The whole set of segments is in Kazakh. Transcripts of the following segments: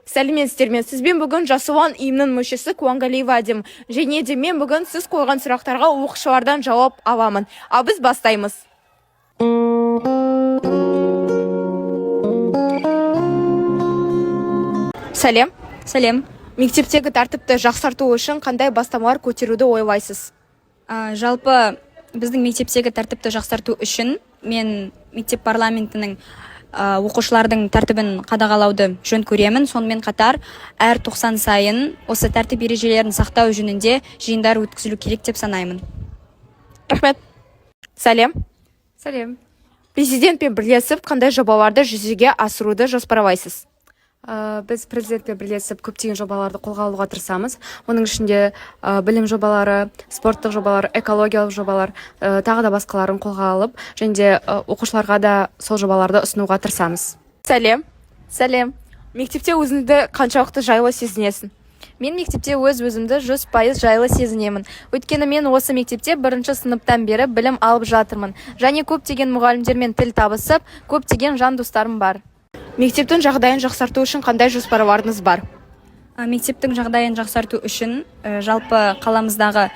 Сәлеметсіздер ме? Сізбен бүгін Жасуан ұйымының мүшесі Куангалиева Адем. Және де мен бүгін сіз қойған сұрақтарға оқушылардан жауап аламын. Ал біз бастаймыз. Сәлем. Сәлем. Мектептегі тәртіпті жақсарту үшін қандай бастамалар көтеруді ойлайсыз? Жалпы біздің мектептегі тәртіпті жақсарту үшін мен мектеп парламентінің оқушылардың тәртібін қадағалауды жөн көремін. Сонымен қатар әр 90 сайын осы тәртіп ережелерін сақтау жөнінде жиындар өткізілу керек деп санаймын. Рахмет. Сәлем. Сәлем. Президентпен бірлесіп қандай жобаларды жүзеге асыруды жоспарлайсыз? Біз президентпен бірлесіп көптеген жобаларды қолға алуға тырысамыз. Оның ішінде білім жобалары, спорттық жобалар, экологиялық жобалар, тағы да басқаларын қолға алып, және де оқушыларға да сол жобаларды ұсынуға тырысамыз. Сәлем. Сәлем. Мектепте өзіңді қаншалықты жайлы сезінесің? Мен мектепте өзімді 100% жайлы сезінемін. Өйткені мен осы мектепте 1-ші сыныптан бері білім алып жатырмын. Және көптеген мұғалімдермен тіл табысып, көптеген жан достарым бар. Мектептің жағдайын жақсарту үшін қандай жоспарларыңыз бар? Мектептің жағдайын жақсарту үшін, жалпы қаламыздағы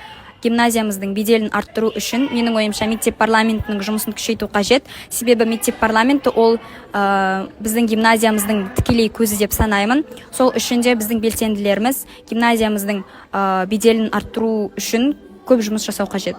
гимназиямыздың беделін арттыру үшін, менің ойымша мектеп парламентінің жұмысын күшейту қажет. Себебі мектеп парламенті ол біздің гимназиямыздың тікелей көзі деп санаймын. Сол үшін де біздің белсенділеріміз гимназиямыздың беделін арттыру үшін көп жұмыс жасау қажет.